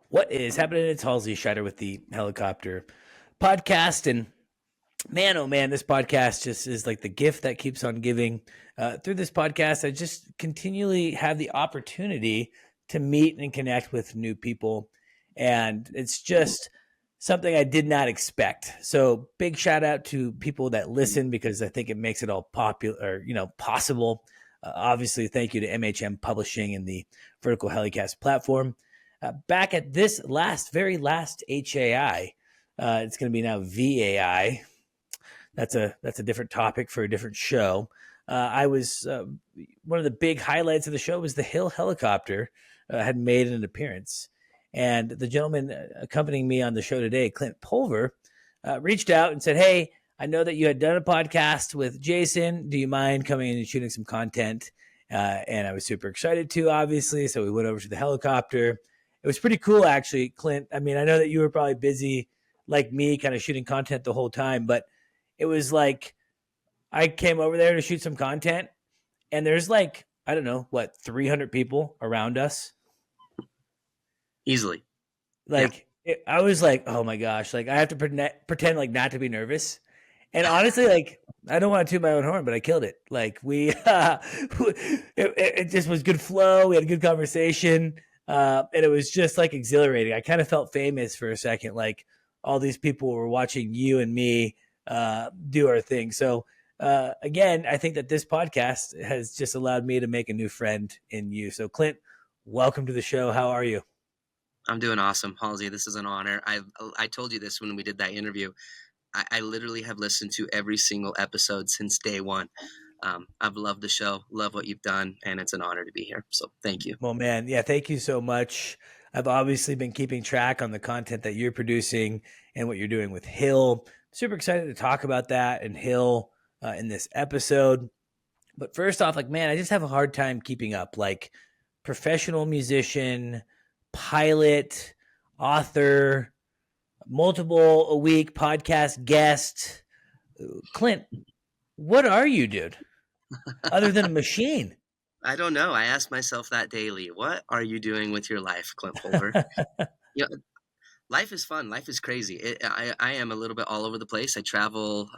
What is happening? It's Halsey Schider with the Helicopter Podcast. And man, oh man, this podcast just is like the gift that keeps on giving. Through this podcast, I just continually have the opportunity to meet and connect with new people. And it's just something I did not expect. So big shout out to people that listen, because I think it makes it all popular, possible. Obviously, thank you to MHM Publishing and the Vertical Helicast platform. Back at this very last HAI, it's going to be now VAI. That's a different topic for a different show. I was one of the big highlights of the show was the Hill helicopter had made an appearance, and the gentleman accompanying me on the show today, Clint Pulver, reached out and said, "Hey, I know that you had done a podcast with Jason. Do you mind coming in and shooting some content?" And I was super excited to, obviously. So we went over to the helicopter. It was pretty cool, actually, Clint. I mean, I know that you were probably busy like me, kind of shooting content the whole time, but it was like I came over there to shoot some content, and there's like, I don't know, 300 people around us? Easily. I was like, oh my gosh, like I have to pretend like not to be nervous. And honestly, like, I don't want to toot my own horn, but I killed it. Like it just was good flow. We had a good conversation. And it was just like exhilarating. I kind of felt famous for a second. Like all these people were watching you and me do our thing. So again, I think that this podcast has just allowed me to make a new friend in you. So Clint, welcome to the show. How are you? I'm doing awesome, Halsey. This is an honor. I told you this when we did that interview. I literally have listened to every single episode since day one. I've loved the show, love what you've done, and it's an honor to be here. So thank you. Well, man, yeah, thank you so much. I've obviously been keeping track on the content that you're producing and what you're doing with Hill. Super excited to talk about that and Hill in this episode. But first off, like, man, I just have a hard time keeping up. Like, professional musician, pilot, author, multiple a week podcast guest. Clint, what are you, dude? Other than a machine? I don't know. I ask myself that daily. What are you doing with your life, Clint Pulver? Life is fun. Life is crazy. I am a little bit all over the place. I travel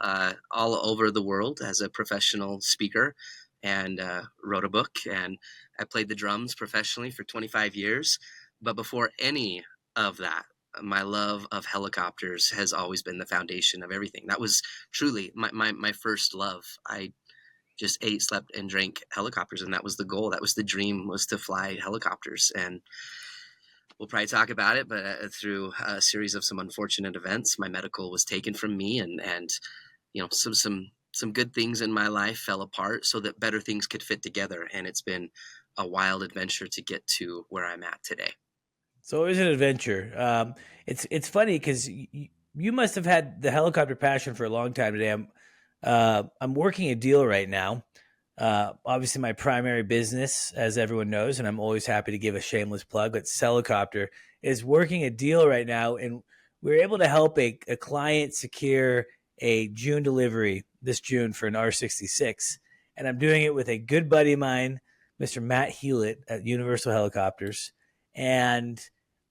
all over the world as a professional speaker, and wrote a book, and I played the drums professionally for 25 years. But before any of that, my love of helicopters has always been the foundation of everything. That was truly my first love. I just ate, slept, and drank helicopters, and that was the goal. That was the dream, was to fly helicopters. And we'll probably talk about it, but through a series of some unfortunate events, my medical was taken from me, and some good things in my life fell apart so that better things could fit together. And it's been a wild adventure to get to where I'm at today. So it was an adventure. It's funny because you must have had the helicopter passion for a long time today. I'm working a deal right now. Obviously, my primary business, as everyone knows, and I'm always happy to give a shameless plug, but Helicopter is working a deal right now, and we're able to help a client secure a June delivery this June for an R66. And I'm doing it with a good buddy of mine, Mr. Matt Hewlett at Universal Helicopters. And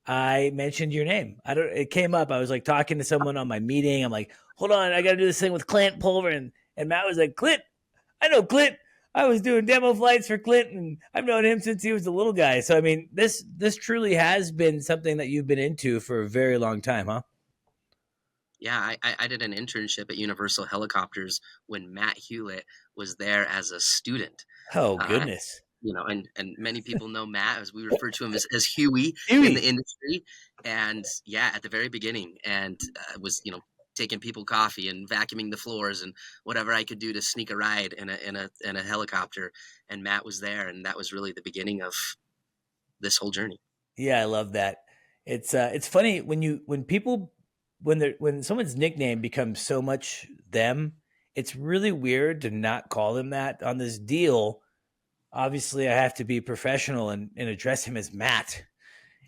I mentioned your name. It came up. I was like talking to someone on my meeting. I'm like, hold on, I got to do this thing with Clint Pulver. And Matt was like, Clint, I know Clint. I was doing demo flights for Clint, and I've known him since he was a little guy. So, I mean, this truly has been something that you've been into for a very long time, huh? Yeah, I did an internship at Universal Helicopters when Matt Hewlett was there as a student. Oh, goodness. And many people know Matt, as we refer to him as Huey in the industry. And yeah, at the very beginning, and was, taking people coffee and vacuuming the floors and whatever I could do to sneak a ride in a helicopter. And Matt was there, and that was really the beginning of this whole journey. Yeah, I love that. It's funny when people when someone's nickname becomes so much them, it's really weird to not call them that on this deal. Obviously, I have to be professional and address him as Matt.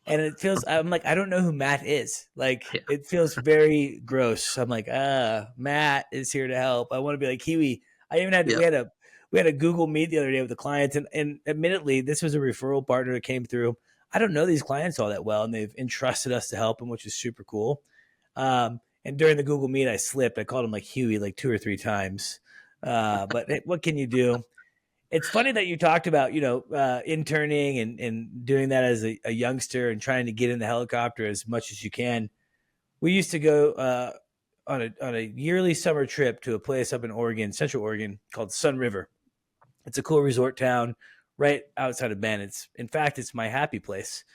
And it feels I'm like I don't know who Matt is. Like Yeah. it feels very gross. I'm like, Matt is here to help. I want to be like Kiwi. I even had Yeah. we had a Google Meet the other day with the clients, and admittedly, this was a referral partner that came through. I don't know these clients all that well, and they've entrusted us to help them, which is super cool. And during the Google Meet, I slipped. I called him like Huey like 2 or 3 times. But what can you do? It's funny that you talked about, interning and doing that as a youngster and trying to get in the helicopter as much as you can. We used to go on a yearly summer trip to a place up in Oregon, Central Oregon, called Sun River. It's a cool resort town right outside of Bend. In fact, it's my happy place,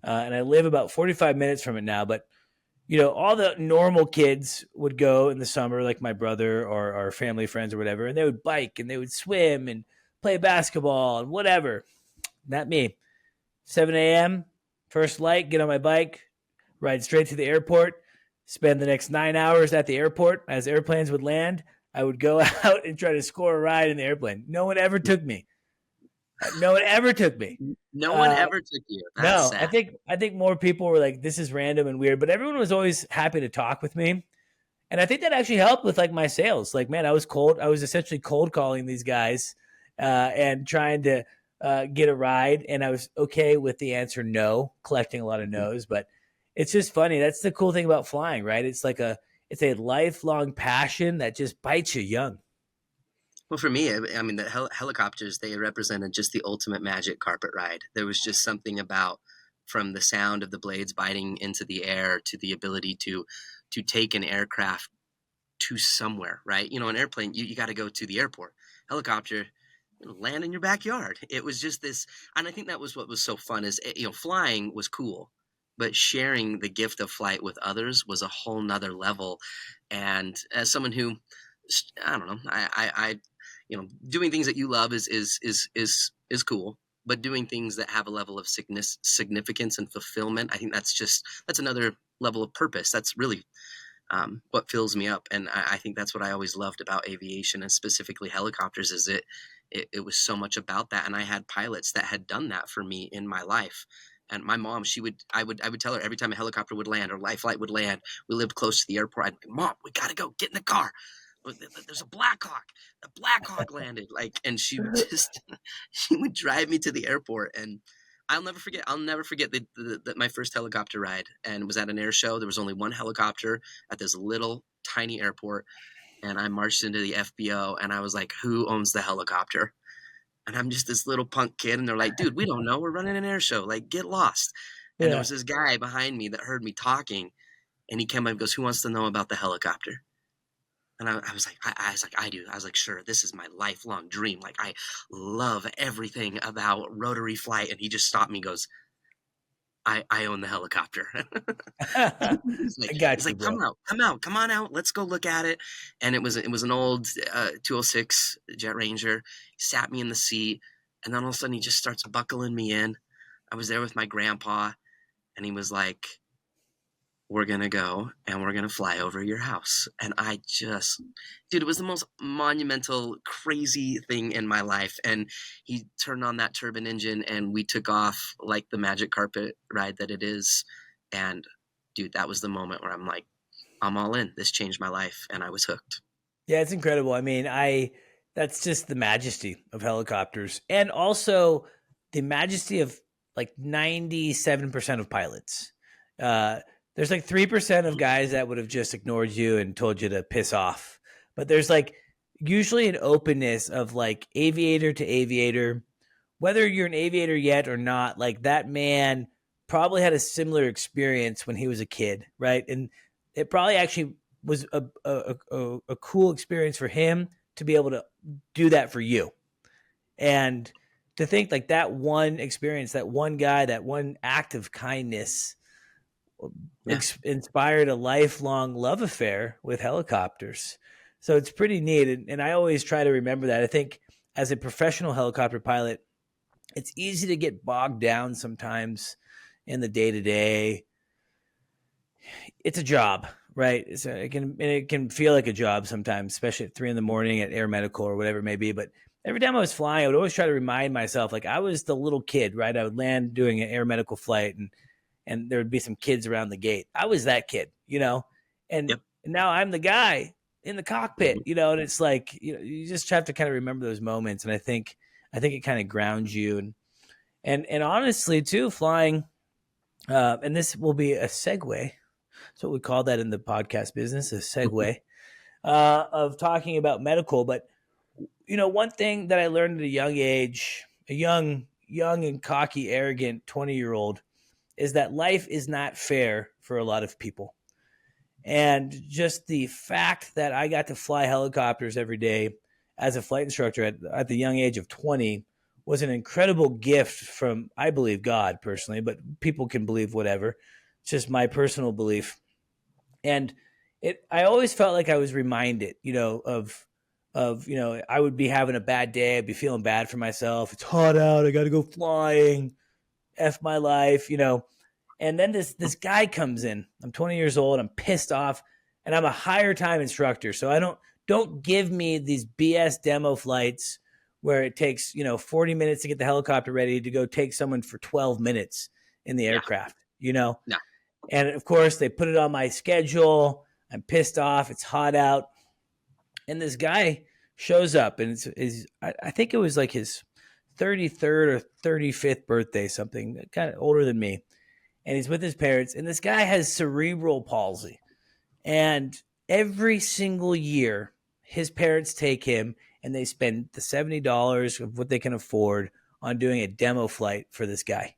and I live about 45 minutes from it now. But all the normal kids would go in the summer, like my brother or our family friends or whatever, and they would bike and they would swim and play basketball and whatever. Not me. 7 a.m., first light, get on my bike, ride straight to the airport, spend the next 9 hours at the airport. As airplanes would land, I would go out and try to score a ride in the airplane. No one ever took me. No one ever took me. No one ever took you. That's No, sad. I think more people were like, "This is random and weird," but everyone was always happy to talk with me, and I think that actually helped with like my sales. Like, man, I was essentially cold calling these guys and trying to get a ride, and I was okay with the answer no, collecting a lot of no's. But it's just funny. That's the cool thing about flying, right? It's a lifelong passion that just bites you young. Well, for me, I mean, the helicopters, they represented just the ultimate magic carpet ride. There was just something about, from the sound of the blades biting into the air to the ability to take an aircraft to somewhere, right? An airplane, you got to go to the airport. Helicopter, land in your backyard. It was just this, and I think that was what was so fun is, flying was cool, but sharing the gift of flight with others was a whole nother level. And as someone who, I don't know, doing things that you love is cool, but doing things that have a level of significance and fulfillment, I think that's another level of purpose. That's really what fills me up. And I think that's what I always loved about aviation, and specifically helicopters, is it was so much about that. And I had pilots that had done that for me in my life. And my mom, I would tell her every time a helicopter would land or life flight would land, we lived close to the airport. I'd be, Mom, we got to go, get in the car. There's a Black Hawk landed. Like, and she would just, she would drive me to the airport. And I'll never forget that my first helicopter ride, and it was at an air show. There was only one helicopter at this little tiny airport, and I marched into the FBO, and I was like, "Who owns the helicopter?" And I'm just this little punk kid, and they're like, "Dude, we don't know. We're running an air show. Like, get lost." And there Yeah. was this guy behind me that heard me talking, and he came up and goes, "Who wants to know about the helicopter?" And I was like, I was like, I do. I was like, sure, this is my lifelong dream. Like, I love everything about rotary flight. And he just stopped me and goes, I own the helicopter. I he's got you, like, bro. come on out. Let's go look at it. And it was an old 206 Jet Ranger. He sat me in the seat, and then all of a sudden he just starts buckling me in. I was there with my grandpa, and he was like, "We're going to go and we're going to fly over your house." And dude, it was the most monumental, crazy thing in my life. And he turned on that turbine engine, and we took off like the magic carpet ride that it is. And dude, that was the moment where I'm like, I'm all in. This changed my life. And I was hooked. Yeah, it's incredible. I mean, that's just the majesty of helicopters, and also the majesty of like 97% of pilots. Uh, there's like 3% of guys that would have just ignored you and told you to piss off. But there's like usually an openness of like aviator to aviator, whether you're an aviator yet or not. Like that man probably had a similar experience when he was a kid, right? And it probably actually was a cool experience for him to be able to do that for you. And to think like that one experience, that one guy, that one act of kindness Yeah. inspired a lifelong love affair with helicopters. So it's pretty neat. And I always try to remember that. I think as a professional helicopter pilot, it's easy to get bogged down sometimes in the day to day. It's a job, right? It can feel like a job sometimes, especially at 3 a.m. at air medical or whatever it may be. But every time I was flying, I would always try to remind myself, like I was the little kid, right? I would land doing an air medical flight, and there would be some kids around the gate. I was that kid, and, Yep. and now I'm the guy in the cockpit, Mhm. And it's like, you just have to kind of remember those moments. And I think it kind of grounds you. And honestly too, flying, and this will be a segue. That's what we call that in the podcast business, a segue, of talking about medical. But, one thing that I learned at a young age, a young and cocky, arrogant 20-year-old, is that life is not fair for a lot of people. And just the fact that I got to fly helicopters every day as a flight instructor at the young age of 20 was an incredible gift from, I believe, God personally, but people can believe whatever. It's just my personal belief. And I always felt like I was reminded, I would be having a bad day. I'd be feeling bad for myself. It's hot out. I got to go flying. F my life. And then this guy comes in. I'm 20 years old. I'm pissed off, and I'm a higher time instructor. So I don't give me these BS demo flights where it takes 40 minutes to get the helicopter ready to go take someone for 12 minutes in the Yeah. aircraft. No. And of course, they put it on my schedule. I'm pissed off. It's hot out, and this guy shows up, and I think it was like his 33rd or 35th birthday, something kind of older than me, and he's with his parents, and this guy has cerebral palsy. And every single year, his parents take him and they spend the $70 of what they can afford on doing a demo flight for this guy.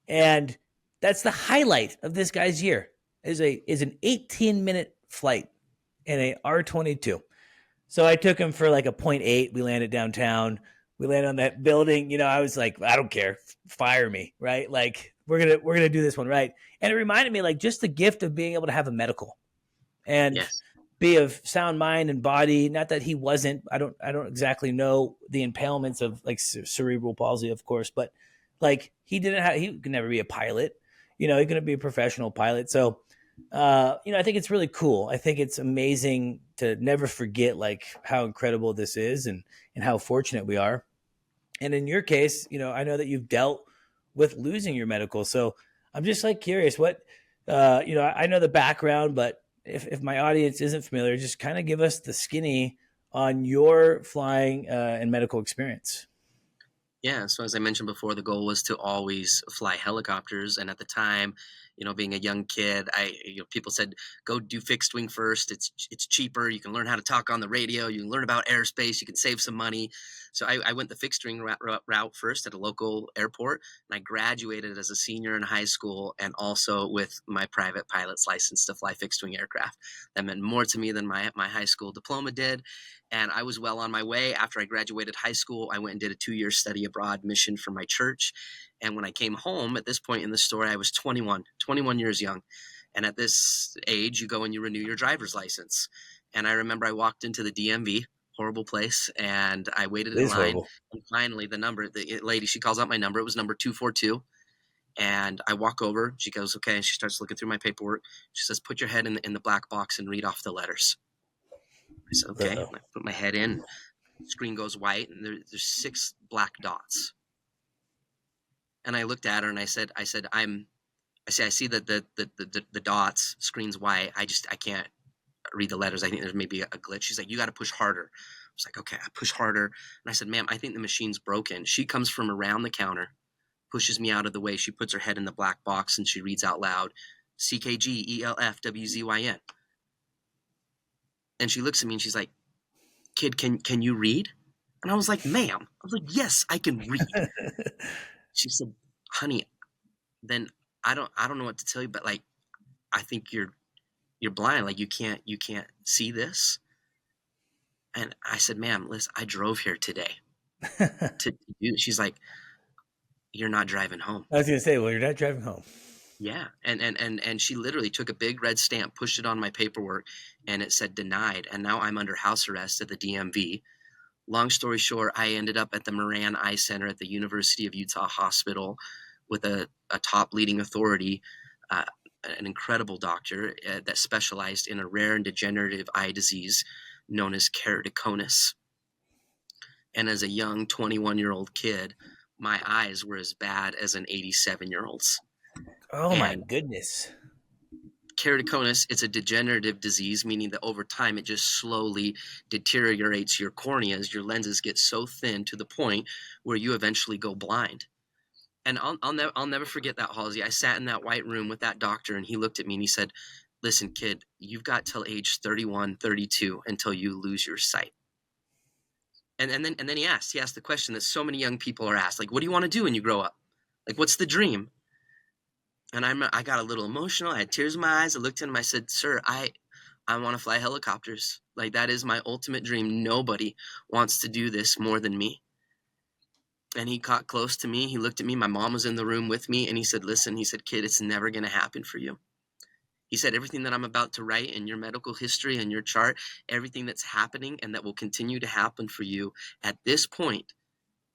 And that's the highlight of this guy's year is an 18-minute flight in a R-22. So I took him for like a 0.8. We landed downtown. We landed on that building. I was like, I don't care. Fire me, right? Like we're gonna do this one right. And it reminded me like just the gift of being able to have a medical and Yes. be of sound mind and body. Not that he wasn't. I don't exactly know the impalements of like cerebral palsy, of course, but like he could never be a pilot. He couldn't be a professional pilot. So I think it's really cool. I think it's amazing to never forget like how incredible this is and how fortunate we are. And in your case, I know that you've dealt with losing your medical. So I'm just like curious I know the background, but if my audience isn't familiar, just kind of give us the skinny on your flying and medical experience. Yeah, so as I mentioned before, the goal was to always fly helicopters, and at the time, being a young kid, people said go do fixed wing first. It's cheaper. You can learn how to talk on the radio. You can learn about airspace. You can save some money. So I went the fixed wing route first at a local airport, and I graduated as a senior in high school, and also with my private pilot's license to fly fixed wing aircraft. That meant more to me than my high school diploma did. And I was well on my way. After I graduated high school, I went and did a 2-year study abroad mission for my church. And when I came home at this point in the story, I was 21 years young. And at this age, you go and you renew your driver's license. And I remember I walked into the DMV, horrible place, and I waited It in is line. horrible. And finally, the lady, she calls out my number. It was number 242. And I walk over. She goes, okay. And she starts looking through my paperwork. She says, put your head in the black box and read off the letters. I said, okay. Uh-oh. And I put my head in. Screen goes white, and there's 6 black dots. And I looked at her and I said, I see that the dots, screen's white. I can't read the letters. I think there's maybe a glitch. She's like, you got to push harder. I was like, okay, I push harder. And I said, ma'am, I think the machine's broken. She comes from around the counter, pushes me out of the way. She puts her head in the black box and she reads out loud, CKGELFWZYN. And she looks at me and she's like, kid, can you read? And I was like, ma'am. I was like, yes, I can read. She said, honey, then I don't know what to tell you, but like, I think you're blind. Like you can't see this. And I said, ma'am, listen, I drove here today to do. She's like, you're not driving home. I was gonna say, well, you're not driving home. Yeah, and she literally took a big red stamp, pushed it on my paperwork, and it said denied, and now I'm under house arrest at the DMV. Long story short, I ended up at the Moran Eye Center at the University of Utah Hospital with a top leading authority, uh, an incredible doctor that specialized in a rare and degenerative eye disease known as keratoconus. And as a young 21-year-old kid, my eyes were as bad as an 87-year-old's. Oh my And goodness. keratoconus, it's a degenerative disease, meaning that over time it just slowly deteriorates your corneas. Your lenses get so thin to the point where you eventually go blind. And I'll never forget that, Halsey. I sat in that white room with that doctor, and he looked at me and he said, listen, kid, you've got till age 31, 32 until you lose your sight. And then he asked the question that so many young people are asked, like, what do you want to do when you grow up? Like, what's the dream? And I got a little emotional. I had tears in my eyes. I looked at him. I said, sir, I want to fly helicopters. Like, that is my ultimate dream. Nobody wants to do this more than me. And he got close to me. He looked at me. My mom was in the room with me. And he said, listen, he said, kid, it's never going to happen for you. He said, everything that I'm about to write in your medical history and your chart, everything that's happening and that will continue to happen for you at this point,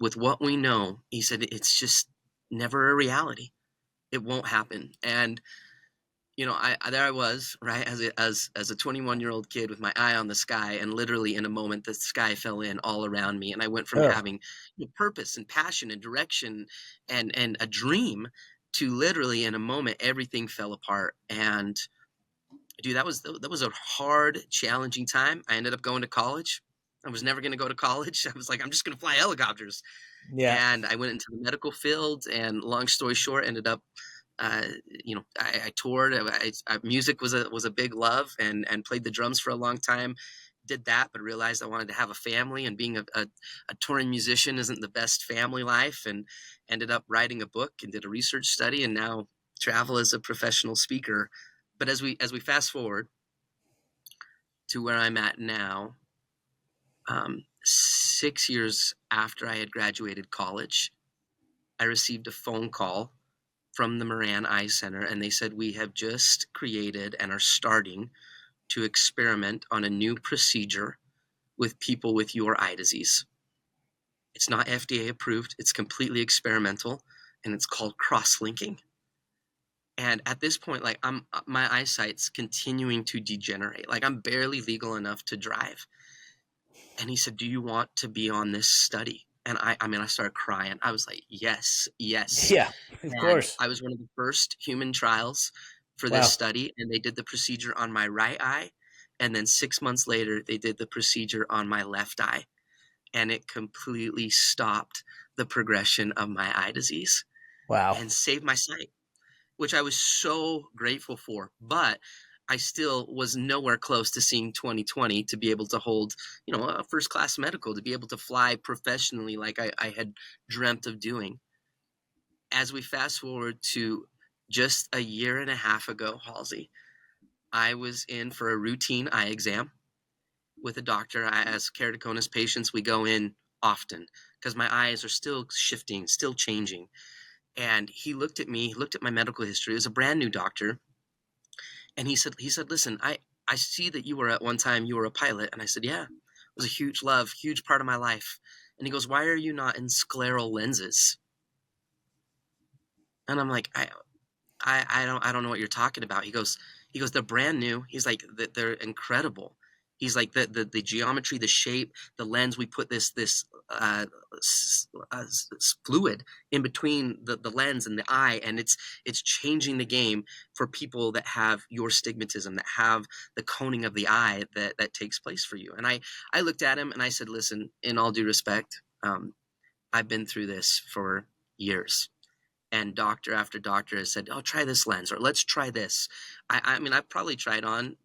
with what we know, he said, it's just never a reality. It won't happen. And there I was, right, as a 21-year-old kid with my eye on the sky, and literally in a moment, the sky fell in all around me, and I went from Oh, having purpose and passion and direction and a dream to literally in a moment everything fell apart. And dude, that was a hard, challenging time. I ended up going to college. I was never going to go to college. I was like, I'm just going to fly helicopters, yeah. and I went into the medical field. And long story short, ended up I toured. Music was a big love, and played the drums for a long time. Did that, but realized I wanted to have a family, and being a touring musician isn't the best family life. And ended up writing a book and did a research study, and now travel as a professional speaker. But as we fast forward to where I'm at now, 6 years after I had graduated college, I received a phone call from the Moran Eye Center, and they said, we have just created and are starting to experiment on a new procedure with people with your eye disease. It's not FDA approved, it's completely experimental, and it's called cross-linking. And at this point, like, my eyesight's continuing to degenerate. Like, I'm barely legal enough to drive. And he said, do you want to be on this study? And I started crying. I was like, yes, yes. Yeah, of And course. I was one of the first human trials for this Wow. study, and they did the procedure on my right eye. And then 6 months later, they did the procedure on my left eye, and it completely stopped the progression of my eye disease Wow. and saved my sight, which I was so grateful for. But I still was nowhere close to seeing 2020 to be able to hold, a first class medical, to be able to fly professionally like I had dreamt of doing. As we fast forward to just a year and a half ago, Halsey, I was in for a routine eye exam with a doctor. As keratoconus patients, we go in often because my eyes are still shifting, still changing. And he looked at me, he looked at my medical history. It was a brand new doctor. And he said, listen, I see that you were at one time, you were a pilot. And I said, yeah, it was a huge love, huge part of my life. And he goes, why are you not in scleral lenses? And I'm like, I don't know what you're talking about. He goes, they're brand new. He's like, they're incredible. He's like, the geometry, the shape, the lens. We put this fluid in between the lens and the eye, and it's changing the game for people that have your stigmatism, that have the coning of the eye that takes place for you. And I looked at him and I said, listen, in all due respect, I've been through this for years, and doctor after doctor has said, "Oh, try this lens," or "Let's try this." I mean, I've probably tried on,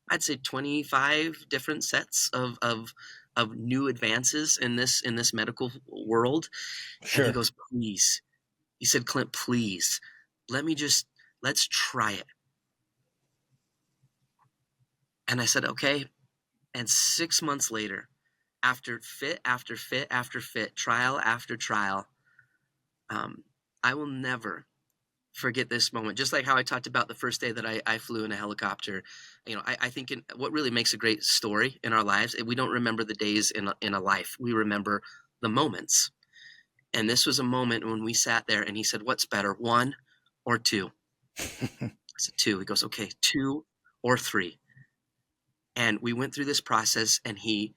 I'd say, 25 different sets of new advances in this medical world. And he Sure. goes, "Please," he said, "Clint, please, let me just let's try it." And I said, "Okay." And 6 months later, after fit after fit after fit, trial after trial, um, I will never forget this moment. Just like how I talked about the first day that I flew in a helicopter. I think what really makes a great story in our lives, we don't remember the days in a life. We remember the moments. And this was a moment when we sat there and he said, "What's better, one or two?" I said, "Two." He goes, "Okay, two or three." And we went through this process and he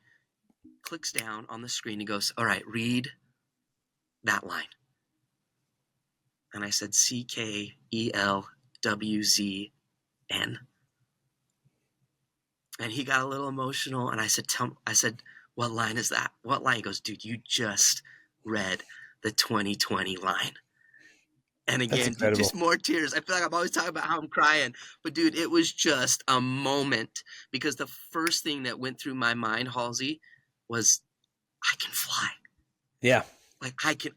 clicks down on the screen. He goes, "All right, read that line." And I said, CKELWZN. And he got a little emotional. And I said, "What line is that? What line?" He goes, "Dude, you just read the 2020 line." And That's again, dude, incredible. just more tears. I feel like I'm always talking about how I'm crying. But dude, it was just a moment, because the first thing that went through my mind, Halsey, was I can fly. Yeah. Like I can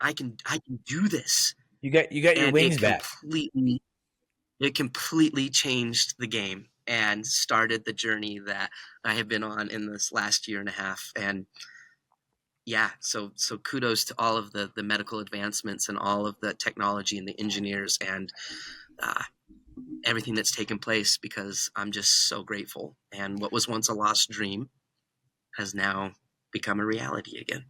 do this. You got your And wings back. it completely changed the game and started the journey that I have been on in this last year and a half. And yeah, so kudos to all of the medical advancements and all of the technology and the engineers and uh, everything that's taken place, because I'm just so grateful. And what was once a lost dream has now become a reality again.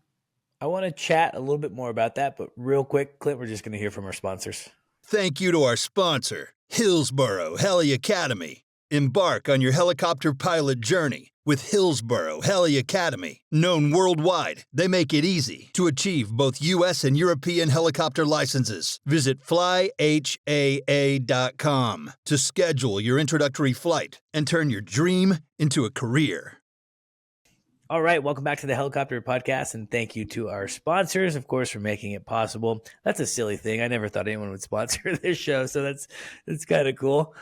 I want to chat a little bit more about that, but real quick, Clint, we're just going to hear from our sponsors. Thank you to our sponsor, Hillsboro Heli Academy. Embark on your helicopter pilot journey with Hillsboro Heli Academy. Known worldwide, they make it easy to achieve both U.S. and European helicopter licenses. Visit flyhaa.com to schedule your introductory flight and turn your dream into a career. All right, welcome back to the Helicopter Podcast, and thank you to our sponsors, of course, for making it possible. That's a silly thing. I never thought anyone would sponsor this show, so that's kind of cool.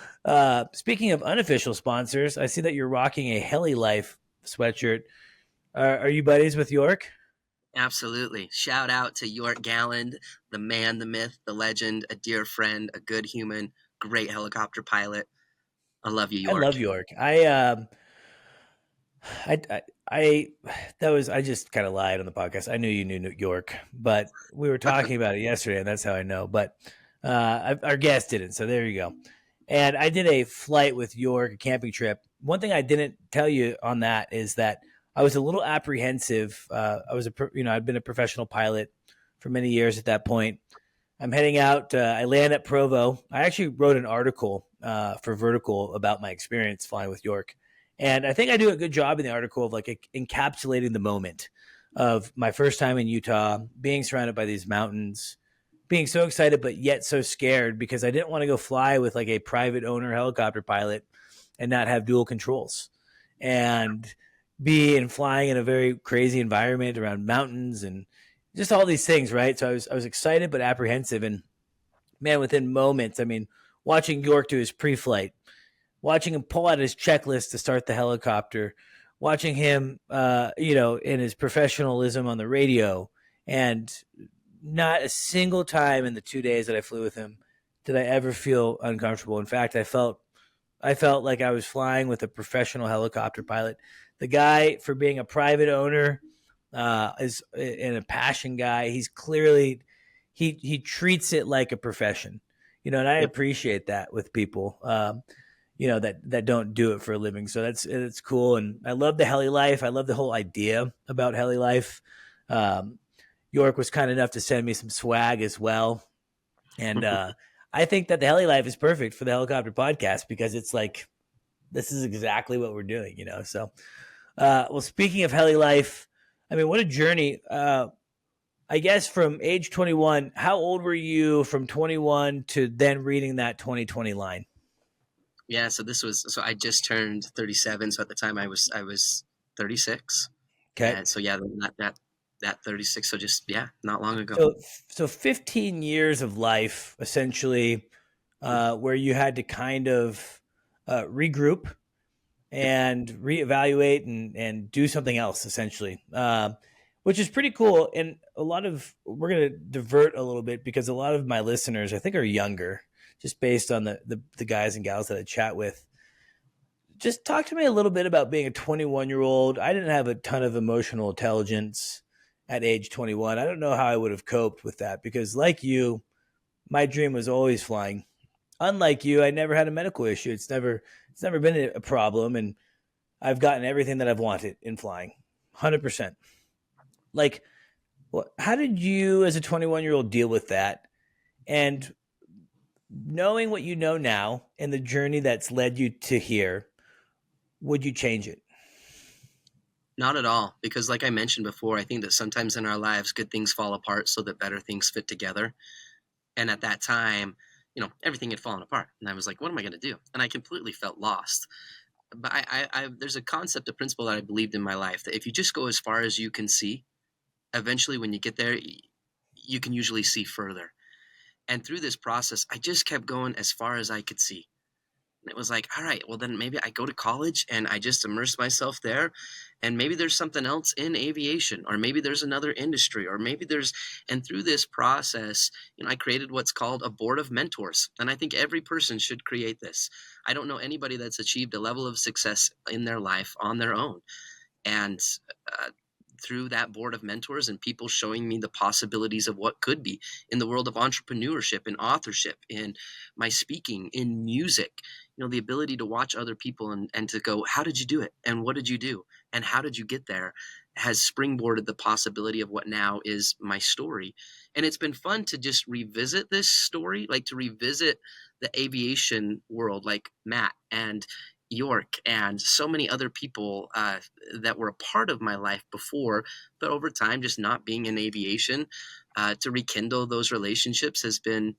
Speaking of unofficial sponsors, I see that you're rocking a Heli Life sweatshirt. Are you buddies with York? Absolutely. Shout out to York Galland, the man, the myth, the legend, a dear friend, a good human, great helicopter pilot. I love you, I York. love York. I just kind of lied on the podcast. I knew you knew New York, but we were talking about it yesterday, and that's how I know. But our guest didn't, so there you go. And I did a flight with York, a camping trip. One thing I didn't tell you on that is that I was a little apprehensive. I'd been a professional pilot for many years at that point. I'm heading out. I land at Provo. I actually wrote an article for Vertical about my experience flying with York. And I think I do a good job in the article of like encapsulating the moment of my first time in Utah, being surrounded by these mountains, being so excited, but yet so scared because I didn't want to go fly with like a private owner helicopter pilot and not have dual controls and flying in a very crazy environment around mountains and just all these things. Right. So I was excited, but apprehensive. And man, within moments, I mean, watching York do his pre-flight, watching him pull out his checklist to start the helicopter, watching him, in his professionalism on the radio, and not a single time in the 2 days that I flew with him did I ever feel uncomfortable. In fact, I felt like I was flying with a professional helicopter pilot. The guy, for being a private owner, is and a passion guy. He's clearly he treats it like a profession, and I appreciate that with people. That don't do it for a living. So it's cool. And I love the heli life. I love the whole idea about heli life. York was kind enough to send me some swag as well. And I think that the heli life is perfect for the helicopter podcast because it's like, this is exactly what we're doing, So, well, speaking of heli life, I mean, what a journey. I guess from age 21, how old were you from 21 to then reading that 2020 line? Yeah, so I just turned 37, so at the time I was 36. Okay. And so yeah, that 36, so just not long ago. So 15 years of life essentially, where you had to kind of regroup and reevaluate and do something else essentially, which is pretty cool. And we're going to divert a little bit because a lot of my listeners I think are younger, just based on the guys and gals that I chat with. Just talk to me a little bit about being a 21-year-old. I didn't have a ton of emotional intelligence at age 21. I don't know how I would have coped with that because, like you, my dream was always flying. unlike you, I never had a medical issue. It's never been a problem, and I've gotten everything that I've wanted in flying, 100%. Like, how did you, as a 21-year-old, deal with that? And knowing what you know now and the journey that's led you to here, would you change it? Not at all, because like I mentioned before, I think that sometimes in our lives, good things fall apart so that better things fit together. And at that time, everything had fallen apart. And I was like, what am I going to do? And I completely felt lost. But there's a concept, a principle that I believed in my life, that if you just go as far as you can see, eventually when you get there, you can usually see further. And through this process, I just kept going as far as I could see. And it was like, all right, well, then maybe I go to college and I just immerse myself there. And maybe there's something else in aviation, or maybe there's another industry, or maybe and through this process, I created what's called a board of mentors. And I think every person should create this. I don't know anybody that's achieved a level of success in their life on their own. And through that board of mentors and people showing me the possibilities of what could be in the world of entrepreneurship and authorship, in my speaking, in music, the ability to watch other people and to go, how did you do it? And what did you do? And how did you get there? Has springboarded the possibility of what now is my story. And it's been fun to just revisit this story, like to revisit the aviation world, like Matt and York and so many other people that were a part of my life before, but over time, just not being in aviation, to rekindle those relationships has been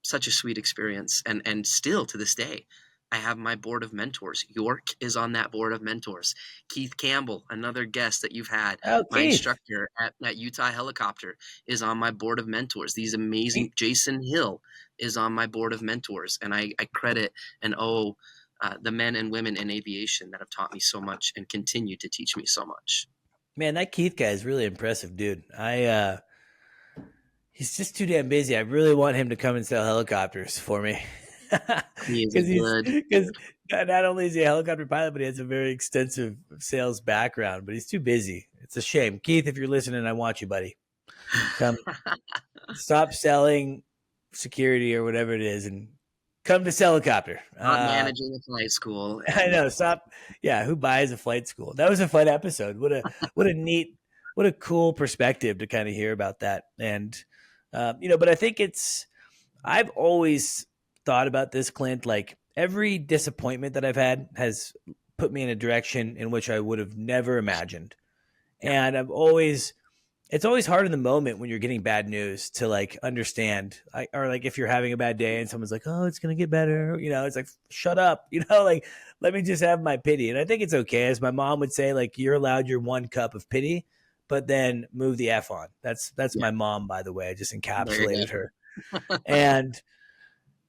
such a sweet experience. And still to this day, I have my board of mentors. York is on that board of mentors. Keith Campbell, another guest that you've had, Oh, my Keith. instructor at Utah Helicopter, is on my board of mentors. These amazing, Jason Hill is on my board of mentors. And I credit and owe the men and women in aviation that have taught me so much and continue to teach me so much. Man, that Keith guy is really impressive, dude. He's just too damn busy. I really want him to come and sell helicopters for me. Because not only is he a helicopter pilot, but he has a very extensive sales background, but he's too busy. It's a shame. Keith, if you're listening, I want you, buddy. Come stop selling security or whatever it is and come to Helicopter. Not managing a flight school. I know. Stop. Yeah. Who buys a flight school? That was a fun episode. What a neat, what a cool perspective to kind of hear about that. And, but I think I've always thought about this, Clint, like every disappointment that I've had has put me in a direction in which I would have never imagined. And it's always hard in the moment when you're getting bad news to like understand, or like if you're having a bad day and someone's like, oh, it's going to get better. It's like, shut up, like, let me just have my pity. And I think it's okay. As my mom would say, like, you're allowed your 1 cup of pity, but then move the F on. That's my mom, by the way. I just encapsulated her. And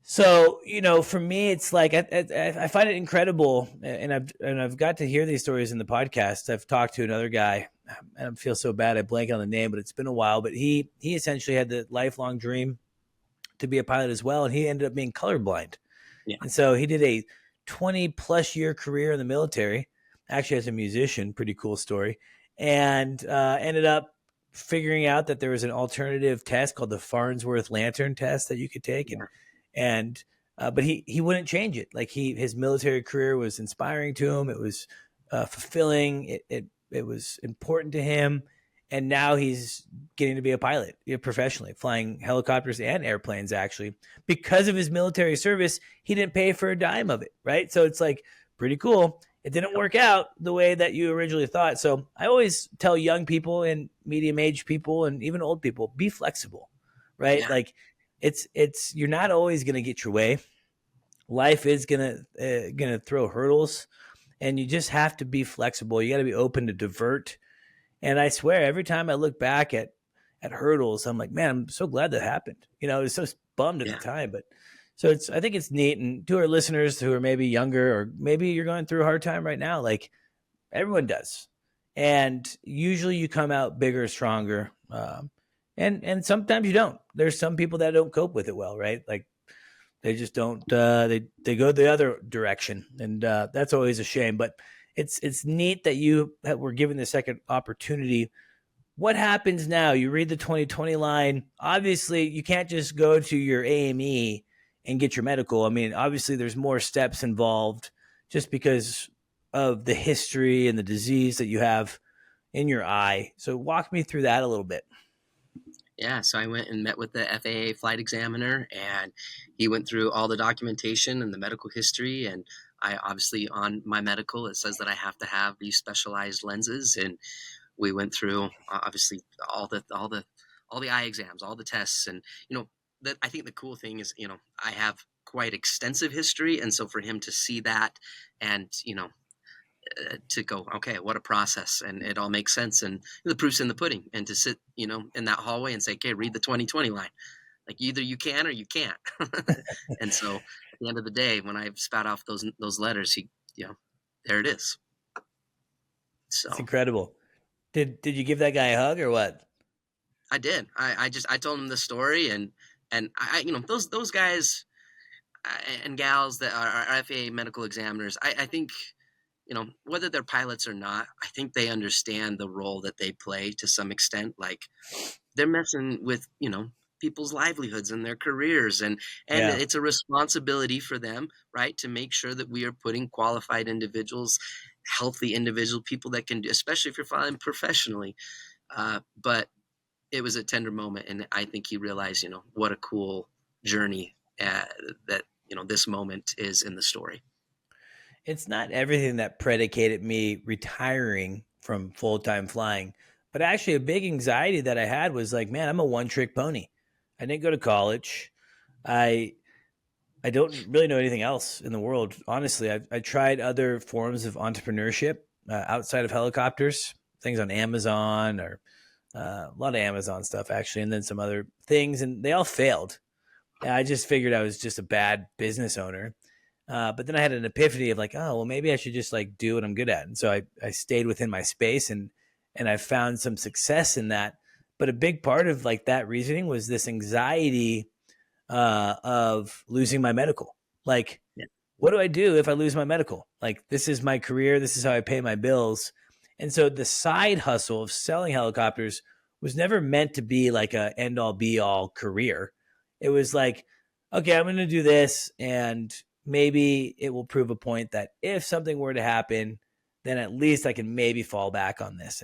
so, for me, it's like, I find it incredible. And I've got to hear these stories in the podcast. I've talked to another guy, and I feel so bad. I blank on the name, but it's been a while, but he essentially had the lifelong dream to be a pilot as well. And he ended up being colorblind. Yeah. And so he did a 20+ year career in the military, actually as a musician, pretty cool story. And ended up figuring out that there was an alternative test called the Farnsworth Lantern test that you could take. But he wouldn't change it. Like his military career was inspiring to him. It was fulfilling. It was important to him. And now he's getting to be a pilot professionally, flying helicopters and airplanes, actually. Because of his military service, he didn't pay for a dime of it, right? So it's like pretty cool. It didn't work out the way that you originally thought. So I always tell young people and medium-aged people and even old people, be flexible, right? Yeah. Like it's you're not always going to get your way. Life is going to throw hurdles, and you just have to be flexible. You got to be open to divert. And I swear, every time I look back at hurdles, I'm like, man, I'm so glad that happened. I was so bummed at the time, but so I think it's neat. And to our listeners who are maybe younger, or maybe you're going through a hard time right now, like everyone does. And usually you come out bigger, stronger. And sometimes you don't. There's some people that don't cope with it well, right? Like they just don't, they go the other direction. And that's always a shame, but it's neat that you were given the second opportunity. What happens now? You read the 2020 line. Obviously, you can't just go to your AME and get your medical. I mean, obviously there's more steps involved just because of the history and the disease that you have in your eye. So walk me through that a little bit. Yeah, so I went and met with the FAA flight examiner, and he went through all the documentation and the medical history. And I obviously, on my medical, it says that I have to have these specialized lenses. And we went through obviously all the eye exams, all the tests, and that I think the cool thing is I have quite extensive history, and so for him to see that and to go, okay, what a process, and it all makes sense, and the proof's in the pudding, and to sit in that hallway and say, okay, read the 2020 line, like either you can or you can't. And so at the end of the day, when I spout off those letters, he there it is. So it's incredible. Did you give that guy a hug or what? I did. I told him the story, and I those guys and gals that are FAA medical examiners, I think whether they're pilots or not, I think they understand the role that they play to some extent. Like they're messing with people's livelihoods and their careers, and Yeah. it's a responsibility for them, right, to make sure that we are putting qualified individuals, healthy individual people that can do, especially if you're flying professionally. But it was a tender moment, and I think he realized what a cool journey that this moment is in the story. It's not everything that predicated me retiring from full-time flying, but actually a big anxiety that I had was like, man, I'm a one-trick pony. I didn't go to college. I don't really know anything else in the world. Honestly, I tried other forms of entrepreneurship outside of helicopters, things on Amazon or a lot of Amazon stuff actually, and then some other things, and they all failed. I just figured I was just a bad business owner. But then I had an epiphany of like, oh, well, maybe I should just like do what I'm good at. And so I stayed within my space and I found some success in that. But a big part of like that reasoning was this anxiety of losing my medical. Like, what do I do if I lose my medical? Like, this is my career. This is how I pay my bills. And so the side hustle of selling helicopters was never meant to be like a end all be all career. It was like, okay, I'm going to do this, and maybe it will prove a point that if something were to happen, then at least I can maybe fall back on this.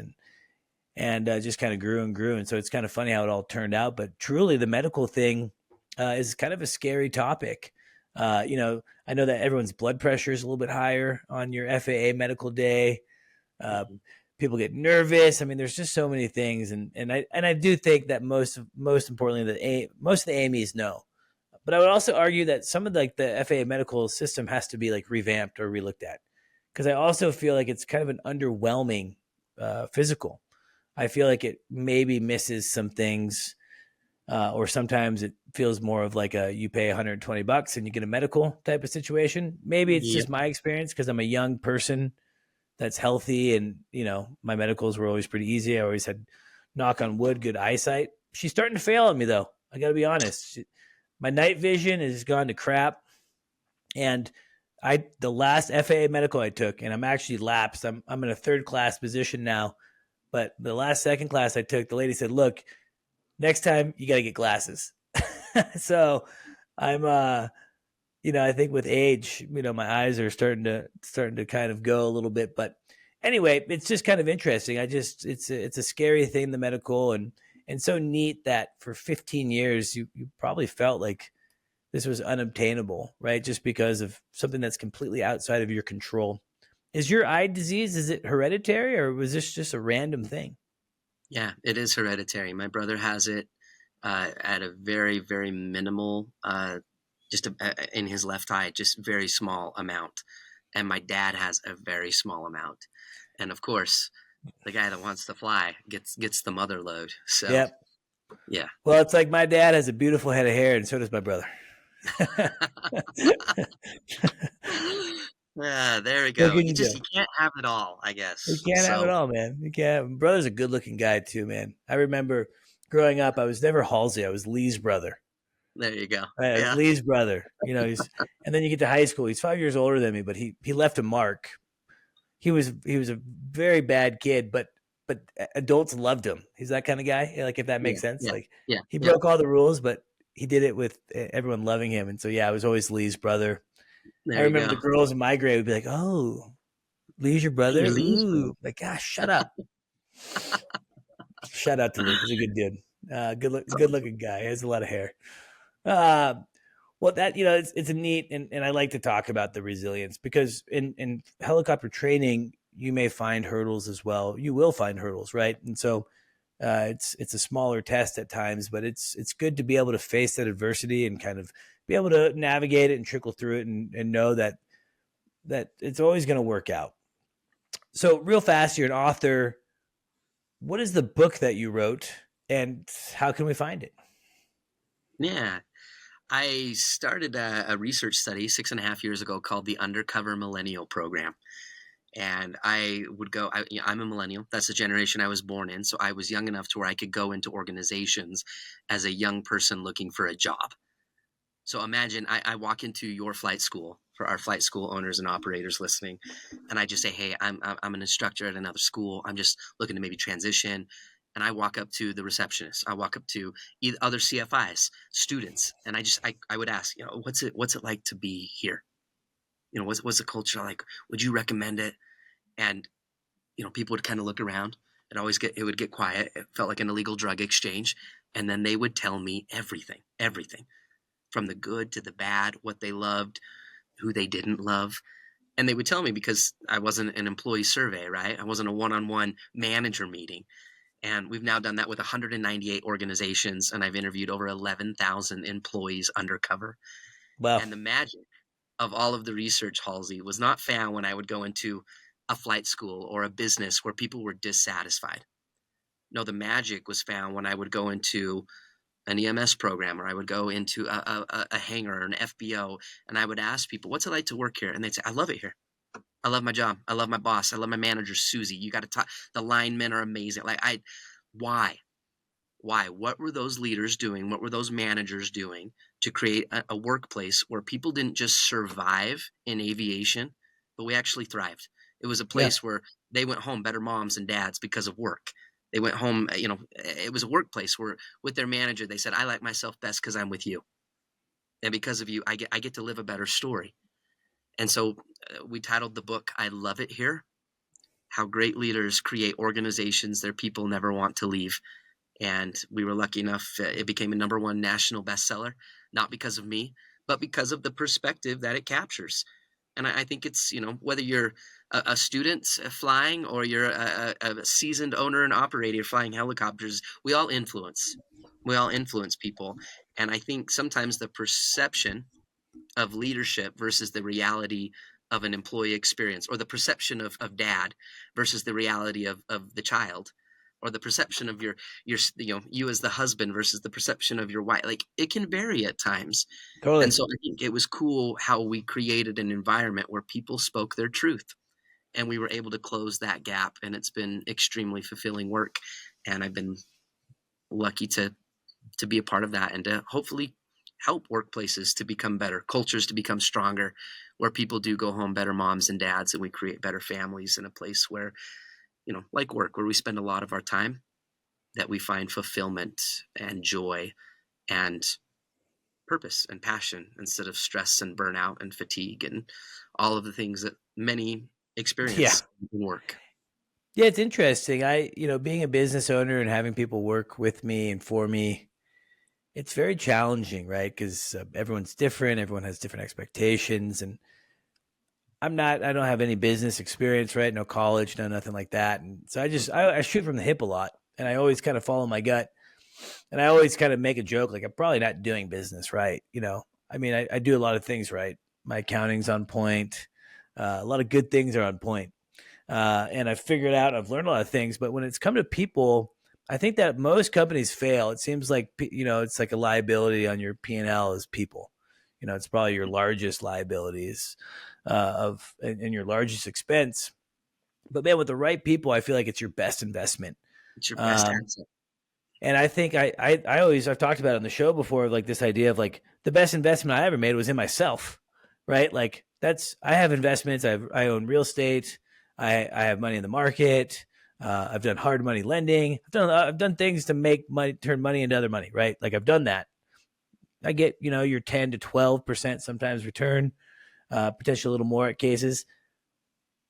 And just kind of grew and grew. And so it's kind of funny how it all turned out. But truly, the medical thing is kind of a scary topic. I know that everyone's blood pressure is a little bit higher on your FAA medical day. People get nervous. I mean, there's just so many things, and I do think that most importantly, most of the AMEs know. But I would also argue that some of the FAA medical system has to be like revamped or relooked at, because I also feel like it's kind of an underwhelming physical. I feel like it maybe misses some things, or sometimes it feels more of like you pay $120 and you get a medical type of situation. Maybe it's just my experience because I'm a young person that's healthy, and my medicals were always pretty easy. I always had, knock on wood, good eyesight. She's starting to fail on me though. I got to be honest. My night vision has gone to crap, and the last FAA medical I took, and I'm actually lapsed. I'm in a third class position now, but the last second class I took, the lady said, "Look, next time you got to get glasses." So I'm, I think with age, my eyes are starting to kind of go a little bit. But anyway, it's just kind of interesting. It's a scary thing, the medical, and so neat that for 15 years you probably felt like this was unobtainable, right? Just because of something that's completely outside of your control. Is your eye disease, is it hereditary, or was this just a random thing? Yeah, it is hereditary. My brother has it at a very, very minimal, in his left eye, just very small amount. And my dad has a very small amount. And of course, the guy that wants to fly gets the mother load. So, yep. Yeah. Well, it's like my dad has a beautiful head of hair, and so does my brother. Yeah, there we go. You can't have it all, I guess. You can't have it all, man. You can't. My brother's a good-looking guy too, man. I remember growing up, I was never Halsey. I was Lee's brother. There you go. Right, yeah. Lee's brother. And then you get to high school. He's 5 years older than me, but he left a mark. He was a very bad kid, but adults loved him. He's that kind of guy. Like, if that makes sense. Yeah, like, yeah, he broke all the rules, but he did it with everyone loving him. And so, yeah, I was always Lee's brother. I There you remember go. the girls in my grade would be like, "Oh, Lee's your Hey, brother? you're Lee's, Ooh." bro. Like, gosh, shut up. Shout out to Lee. He's a good dude. Good looking guy. He has a lot of hair. Uh, well, that, it's a neat, and I like to talk about the resilience, because in helicopter training, you may find hurdles as well. You will find hurdles, right? And so it's a smaller test at times, but it's good to be able to face that adversity and kind of be able to navigate it and trickle through it, and know that it's always going to work out. So real fast, you're an author. What is the book that you wrote, and how can we find it? Yeah. I started a research study 6.5 years ago called the Undercover Millennial Program. And I would go, I'm a millennial. That's the generation I was born in. So I was young enough to where I could go into organizations as a young person looking for a job. So imagine I walk into your flight school, for our flight school owners and operators listening, and I just say, "Hey, I'm an instructor at another school. I'm just looking to maybe transition." And I walk up to the receptionist. I walk up to either other CFIs, students, and I would ask, what's it like to be here? What's the culture like? Would you recommend it? And people would kind of look around. It would get quiet. It felt like an illegal drug exchange, and then they would tell me everything from the good to the bad, what they loved, who they didn't love. And they would tell me because I wasn't an employee survey, right? I wasn't a one-on-one manager meeting. And we've now done that with 198 organizations, and I've interviewed over 11,000 employees undercover. Well, And the magic of all of the research, Halsey, was not found when I would go into a flight school or a business where people were dissatisfied. No, the magic was found when I would go into an EMS program, or I would go into a hangar or an FBO, and I would ask people, what's it like to work here? And they'd say, I love it here. I love my job. I love my boss. I love my manager, Susie. You got to talk. The linemen are amazing. Why? Why? What were those leaders doing? What were those managers doing to create a workplace where people didn't just survive in aviation, but we actually thrived? It was a yeah, place where they went home better moms and dads because of work. They went home, it was a workplace where with their manager, they said, I like myself best because I'm with you. And because of you, I get to live a better story. And so we titled the book, I Love It Here, How Great Leaders Create Organizations Their People Never Want to Leave. And we were lucky enough, it became a #1 national bestseller, not because of me, but because of the perspective that it captures. And I think it's, whether you're a student flying or you're a seasoned owner and operator flying helicopters, we all influence. We all influence people. And I think sometimes the perception of leadership versus the reality of an employee experience, or the perception of dad versus the reality of the child, or the perception of your you as the husband versus the perception of your wife, like it can vary at times. totally. And so I think it was cool how we created an environment where people spoke their truth, and we were able to close that gap, and it's been extremely fulfilling work, and I've been lucky to be a part of that, and to hopefully help workplaces to become better, cultures to become stronger, where people do go home better moms and dads, and we create better families in a place where, like work, where we spend a lot of our time, that we find fulfillment and joy and purpose and passion instead of stress and burnout and fatigue and all of the things that many Yeah. experience in work. Yeah, it's interesting. Being a business owner and having people work with me and for me, it's very challenging, right? Because everyone's different. Everyone has different expectations. And I don't have any business experience, right? No college, no nothing like that. And so I shoot from the hip a lot, and I always kind of follow my gut. And I always kind of make a joke, like I'm probably not doing business right. I mean, I do a lot of things right. My accounting's on point. A lot of good things are on point. And I've figured out, I've learned a lot of things, but when it's come to people, I think that most companies fail. It seems like, it's like a liability on your P&L is people. It's probably your largest liabilities and your largest expense. But man, with the right people, I feel like it's your best investment. It's your best Um, asset. and I think I've talked about it on the show before, like this idea of like the best investment I ever made was in myself, right? Like I have investments. I own real estate. I have money in the market. I've done hard money lending. I've done things to make money, turn money into other money, right? Like I've done that. I get, your 10 to 12% sometimes return, potentially a little more at cases.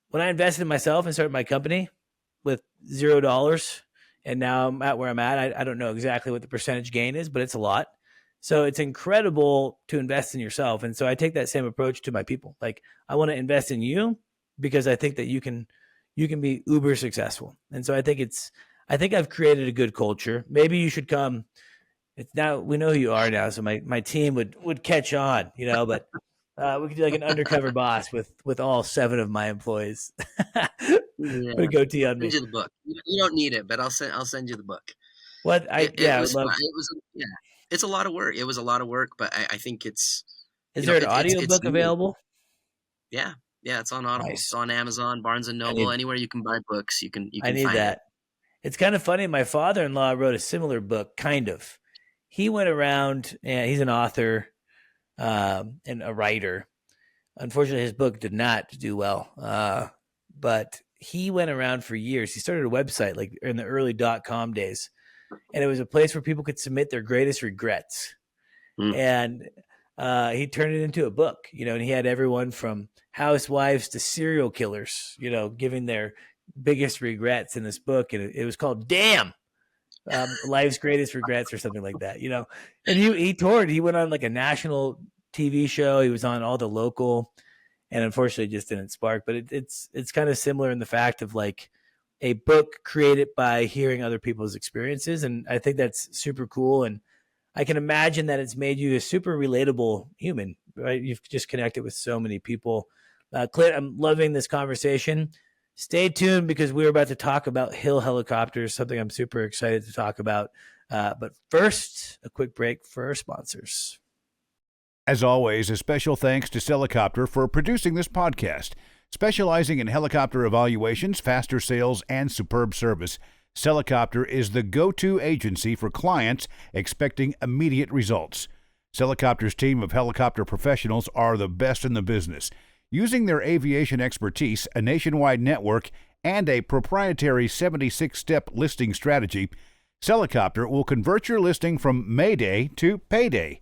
When I invested in myself and started my company with $0, and now I'm at where I'm at, I don't know exactly what the percentage gain is, but it's a lot. So it's incredible to invest in yourself. And so I take that same approach to my people. Like, I want to invest in you because I think that you can be uber successful. And so I think I've created a good culture. Maybe you should come. It's now, we know who you are now, so my team would catch on, but we could do like an undercover boss with all 7 of my employees. Yeah. Put a goatee on Send me. you the book. You don't need it, but I'll send you the book. What I would love. It was yeah. It's a lot of work. It was a lot of work, but I think it's Is there an it's audiobook needed. available? Yeah, it's on Audible. Nice. It's on Amazon, Barnes and I Noble, need anywhere you can buy books. You can I need find that. it. It's kind of funny. My father-in-law wrote a similar book, kind of. He went around, and he's an author and a writer. Unfortunately, his book did not do well, but he went around for years. He started a website like in the early .com days, and it was a place where people could submit their greatest regrets. Mm. And he turned it into a book, and he had everyone from housewives to serial killers, giving their biggest regrets in this book. And it was called Damn, Life's Greatest Regrets or something like that, And he toured. He went on like a national TV show. He was on all the local, and unfortunately just didn't spark. But it's kind of similar in the fact of like a book created by hearing other people's experiences. And I think that's super cool. And I can imagine that it's made you a super relatable human, right? You've just connected with so many people. Clint, I'm loving this conversation. Stay tuned because we're about to talk about Hill helicopters, something I'm super excited to talk about. But first, a quick break for our sponsors. As always, a special thanks to Helicopter for producing this podcast. Specializing in helicopter evaluations, faster sales, and superb service, Helicopter is the go-to agency for clients expecting immediate results. Helicopter's team of helicopter professionals are the best in the business. Using their aviation expertise, a nationwide network, and a proprietary 76-step listing strategy, Helicopter will convert your listing from Mayday to payday.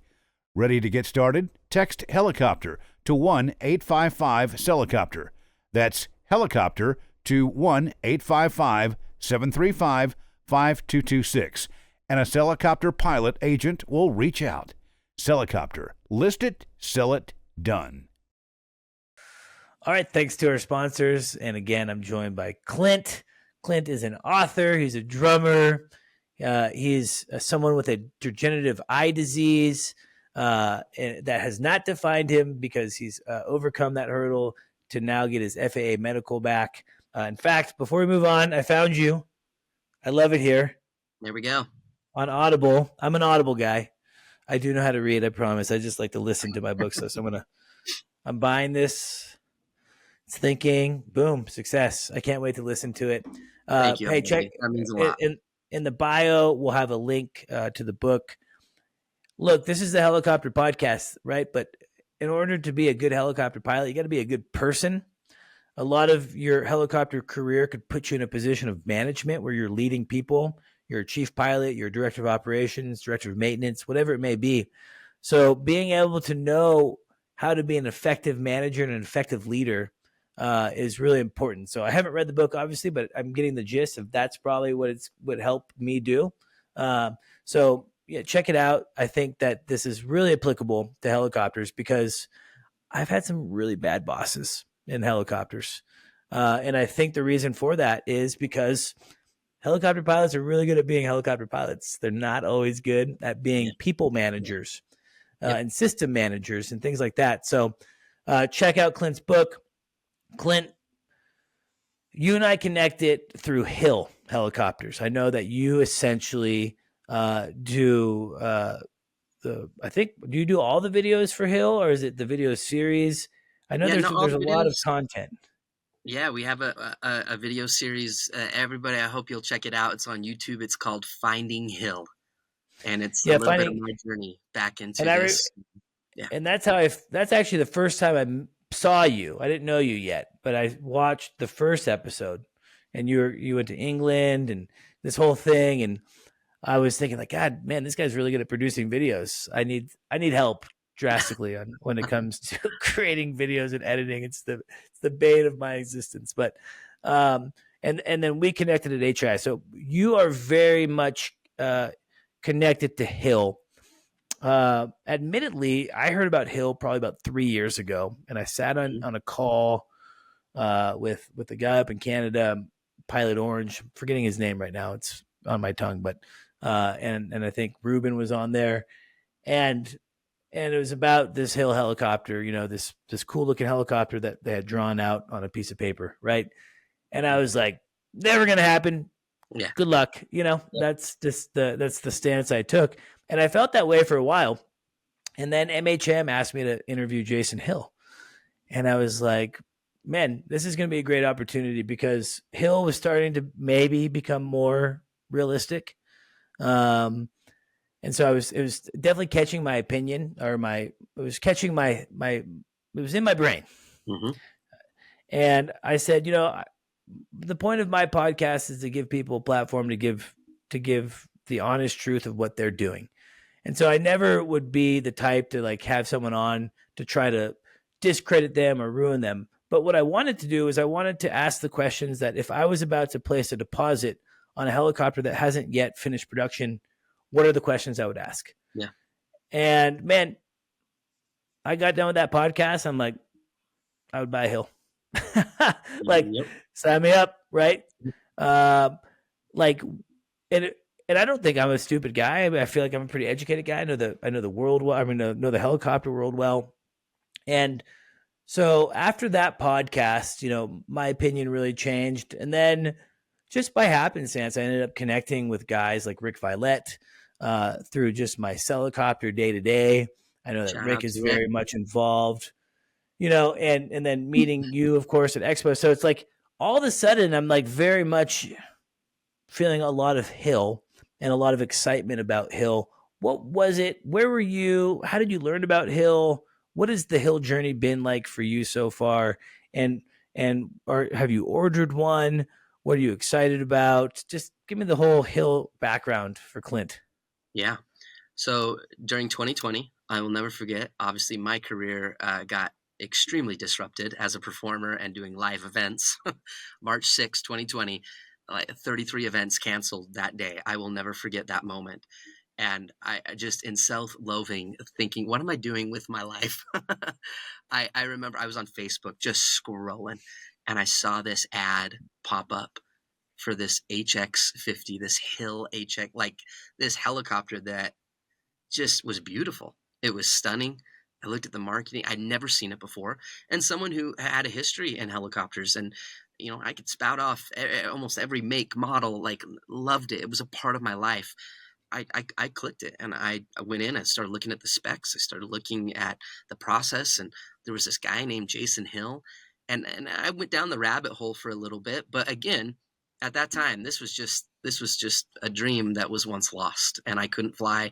Ready to get started? Text Helicopter to 1-855-Helicopter. That's Helicopter to 1-855-735-5226. And a Helicopter pilot agent will reach out. Helicopter. List it, sell it, done. All right, thanks to our sponsors. And again, I'm joined by Clint. Clint is an author. He's a drummer. He's someone with a degenerative eye disease that has not defined him because he's overcome that hurdle to now get his FAA medical back. In fact, before we move on, I found you. I love it here. There we go. On Audible. I'm an Audible guy. I do know how to read, I promise. I just like to listen to my books. So I'm buying this. It's thinking, boom, success. I can't wait to listen to it. Thank you. Hey, check. That means a lot. In the bio, we'll have a link to the book. Look, this is the helicopter podcast, right? But in order to be a good helicopter pilot, you got to be a good person. A lot of your helicopter career could put you in a position of management where you're leading people. You're a chief pilot, you're a director of operations, director of maintenance, whatever it may be. So being able to know how to be an effective manager and an effective leader is really important. So I haven't read the book, obviously, but I'm getting the gist of that's probably what would help me do. So yeah, check it out. I think that this is really applicable to helicopters because I've had some really bad bosses in helicopters. And I think the reason for that is because helicopter pilots are really good at being helicopter pilots. They're not always good at being people managers and system managers and things like that. So check out Clint's book. Clint, you and I connected through Hill helicopters. I know that you essentially do do you do all the videos for Hill, or is it the video series? I know there's a lot of content. Yeah, we have a video series. Everybody, I hope you'll check it out. It's on YouTube. It's called Finding Hill, and it's a little bit of my journey back into this. And that's actually the first time I saw you. I didn't know you yet, but I watched the first episode, and you went to England and this whole thing, and I was thinking like, God, man, this guy's really good at producing videos. I need help drastically on when it comes to creating videos and editing. It's the bane of my existence. But and then we connected at HI. So you are very much connected to Hill. Admittedly, I heard about Hill probably about 3 years ago, and I sat on a call with the guy up in Canada, Pilot Orange. I'm forgetting his name right now. It's on my tongue, but and I think Ruben was on there, and it was about this Hill helicopter, this cool looking helicopter that they had drawn out on a piece of paper, right? And I was like, never gonna happen. Yeah. Good luck. That's just that's the stance I took. And I felt that way for a while. And then MHM asked me to interview Jason Hill. And I was like, man, this is going to be a great opportunity because Hill was starting to maybe become more realistic. And so it was definitely catching my opinion or it was catching it was in my brain. Mm-hmm. And I said, the point of my podcast is to give people a platform to give the honest truth of what they're doing. And so I never would be the type to like have someone on to try to discredit them or ruin them. But what I wanted to do is I wanted to ask the questions that if I was about to place a deposit on a helicopter that hasn't yet finished production, what are the questions I would ask? Yeah. And man, I got done with that podcast. I'm like, I would buy a Hill. Like, Yep. Sign me up, right? And I don't think I'm a stupid guy. I feel like I'm a pretty educated guy. I know the world well. I know the helicopter world well. And so after that podcast, my opinion really changed. And then just by happenstance, I ended up connecting with guys like Rick Violet through just my Celicopter day to day. I know that Rick is very much involved, and then meeting you, of course, at Expo. So it's like all of a sudden I'm like very much feeling a lot of Hill and a lot of excitement about Hill. What was it? Where were you? How did you learn about Hill? What has the Hill journey been like for you so far? And have you ordered one? What are you excited about? Just give me the whole Hill background for Clint. Yeah. So during 2020, I will never forget, obviously my career got extremely disrupted as a performer and doing live events. March 6, 2020, 33 events canceled that day. I will never forget that moment. And I just in self-loathing thinking, what am I doing with my life? I remember I was on Facebook just scrolling and I saw this ad pop up for this HX50, this Hill HX, like this helicopter that just was beautiful. It was stunning. I looked at the marketing. I'd never seen it before. And someone who had a history in helicopters and, I could spout off almost every make, model, like loved it. It was a part of my life. I clicked it and I went in and started looking at the specs. I started looking at the process and there was this guy named Jason Hill and I went down the rabbit hole for a little bit. But again, at that time, this was just a dream that was once lost and I couldn't fly.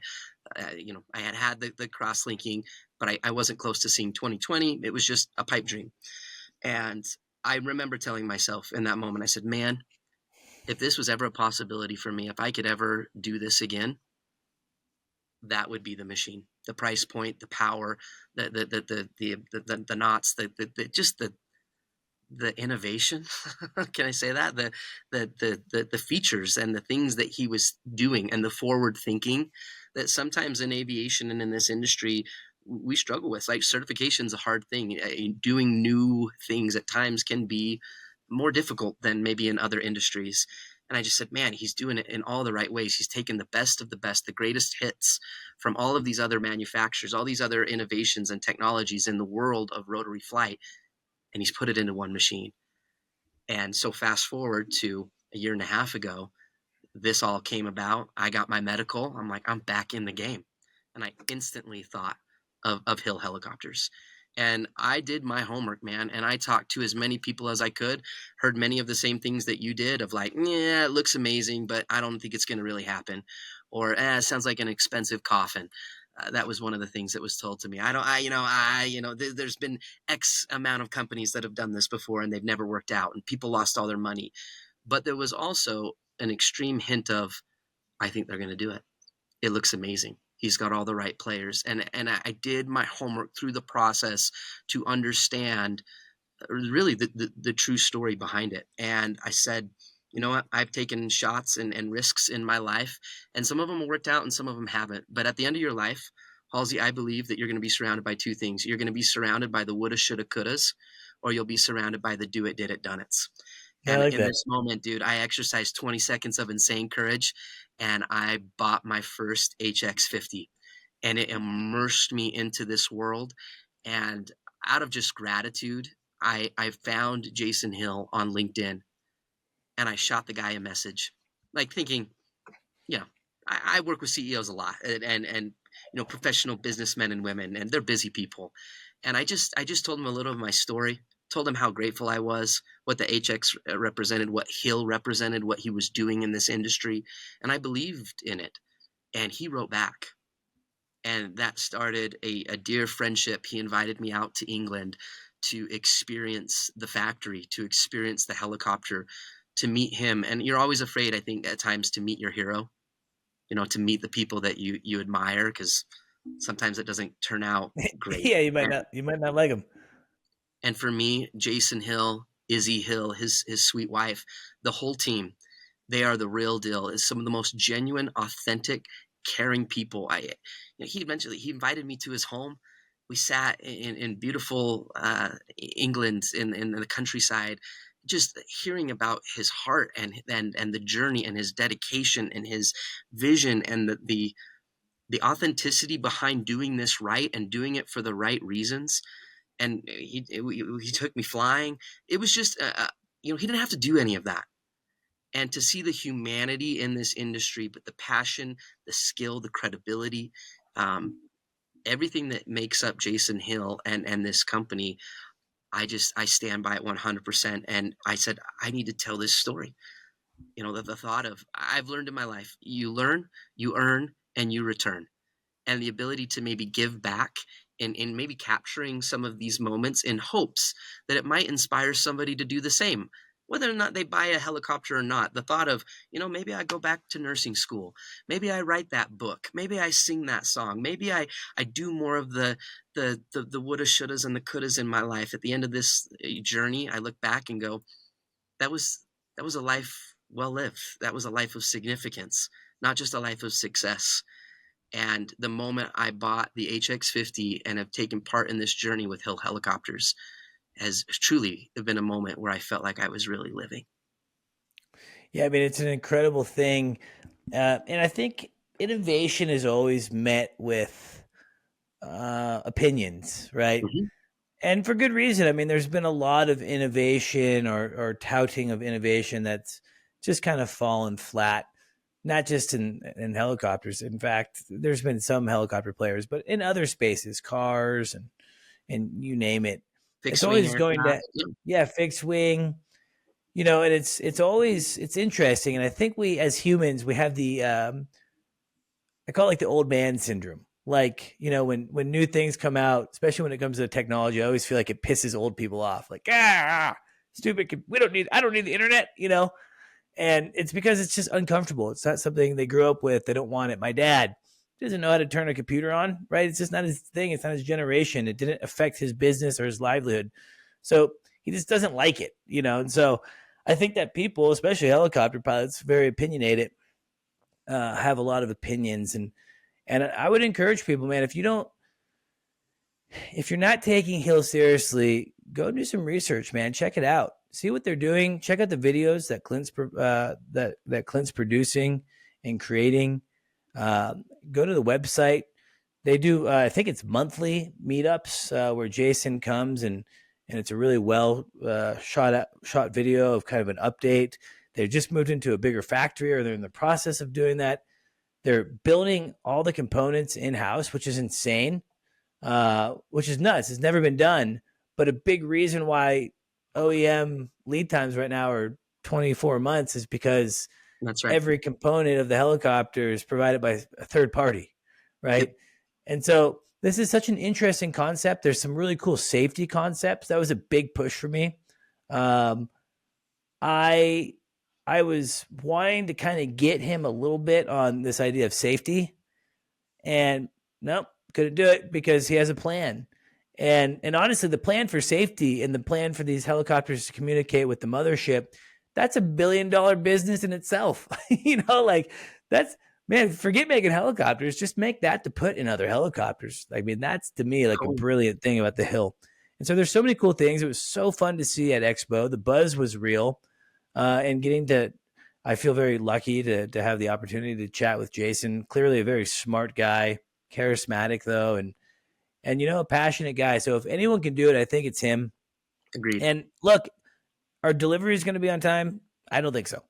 I had the cross linking, but I wasn't close to seeing 2020. It was just a pipe dream. And I remember telling myself in that moment, I said, man, if this was ever a possibility for me, if I could ever do this again, that would be the machine. The price point, the power, the knots, the innovation. Can I say that? The features and the things that he was doing and the forward thinking that sometimes in aviation and in this industry we struggle with. Like certification is a hard thing. Doing new things at times can be more difficult than maybe in other industries. And I just said, man, he's doing it in all the right ways. He's taken the best of the best, the greatest hits from all of these other manufacturers, all these other innovations and technologies in the world of rotary flight, and he's put it into one machine. And so fast forward to a year and a half ago, this all came about. I got my medical. I'm like, I'm back in the game. And I instantly thought of Hill helicopters. And I did my homework, man. And I talked to as many people as I could, heard many of the same things that you did of like, yeah, it looks amazing, but I don't think it's going to really happen. Or, it sounds like an expensive coffin. That was one of the things that was told to me. There's been X amount of companies that have done this before and they've never worked out and people lost all their money. But there was also an extreme hint of, I think they're going to do it. It looks amazing. He's got all the right players. And I did my homework through the process to understand really the true story behind it. And I said, you know what? I've taken shots and risks in my life, and some of them worked out and some of them haven't. But at the end of your life, Halsey, I believe that you're going to be surrounded by two things. You're going to be surrounded by the woulda, shoulda, couldas, or you'll be surrounded by the do it, did it, done it's. I And like in that. this moment, dude, I exercised 20 seconds of insane courage, and I bought my first HX50, and it immersed me into this world. And out of just gratitude, I found Jason Hill on LinkedIn, and I shot the guy a message, like thinking, you know, I work with CEOs a lot, and professional businessmen and women, and they're busy people. And I just told them a little of my story, told them how grateful I was, what the HX represented, what Hill represented, what he was doing in this industry, and I believed in it. And he wrote back, and that started a dear friendship. He invited me out to England to experience the factory, to experience the helicopter, to meet him. And you're always afraid, I think, at times to meet your hero, to meet the people that you admire, because sometimes it doesn't turn out great. Yeah, you might not like him. And for me, Jason Hill, Izzy Hill, his sweet wife, the whole team, they are the real deal. It's some of the most genuine, authentic, caring people. He invited me to his home. We sat in beautiful England in the countryside, just hearing about his heart and the journey and his dedication and his vision and the authenticity behind doing this right and doing it for the right reasons. And he took me flying. It was just, he didn't have to do any of that. And to see the humanity in this industry, but the passion, the skill, the credibility, everything that makes up Jason Hill and this company, I stand by it 100%. And I said, I need to tell this story. The thought of, I've learned in my life, you learn, you earn, and you return. And the ability to maybe give back and maybe capturing some of these moments in hopes that it might inspire somebody to do the same, whether or not they buy a helicopter or not. The thought of, maybe I go back to nursing school. Maybe I write that book. Maybe I sing that song. Maybe I do more of the woulda, shouldas, and the couldas in my life. At the end of this journey, I look back and go, that was a life well lived. That was a life of significance, not just a life of success. And the moment I bought the HX50 and have taken part in this journey with Hill Helicopters has truly been a moment where I felt like I was really living. Yeah, I mean, it's an incredible thing. And I think innovation is always met with opinions, right? Mm-hmm. And for good reason. I mean, there's been a lot of innovation or touting of innovation that's just kind of fallen flat. Not just in helicopters. In fact, there's been some helicopter players, but in other spaces, cars and you name it. Fixed it's always wing going aircraft. to fixed wing. And it's interesting. And I think we as humans, we have the I call it like the old man syndrome. Like, when new things come out, especially when it comes to technology, I always feel like it pisses old people off. Like, stupid. I don't need the internet, And it's because it's just uncomfortable. It's not something they grew up with. They don't want it. My dad doesn't know how to turn a computer on, right? It's just not his thing. It's not his generation. It didn't affect his business or his livelihood. So he just doesn't like it, And so I think that people, especially helicopter pilots, very opinionated, have a lot of opinions. And I would encourage people, man, if you're not taking Hill seriously, go do some research, man. Check it out. See what they're doing. Check out the videos that Clint's producing and creating. Go to the website. They do, I think it's monthly meetups where Jason comes and it's a really well shot video of kind of an update. They just moved into a bigger factory, or they're in the process of doing that. They're building all the components in-house, which is insane, which is nuts. It's never been done. But a big reason why OEM lead times right now are 24 months is because That's right. Every component of the helicopter is provided by a third party, right? Yep. And so this is such an interesting concept. There's some really cool safety concepts. That was a big push for me. I I was wanting to kind of get him a little bit on this idea of safety, and nope, couldn't do it because he has a plan. And honestly, the plan for safety and the plan for these helicopters to communicate with the mothership, that's $1 billion business in itself. Like that's, man, forget making helicopters, just make that to put in other helicopters. I mean, that's to me like a brilliant thing about the Hill. And so there's so many cool things. It was so fun to see at Expo. The buzz was real. And I feel very lucky to have the opportunity to chat with Jason. Clearly a very smart guy, charismatic though, and a passionate guy. So if anyone can do it, I think it's him. Agreed. And look, are deliveries going to be on time? I don't think so.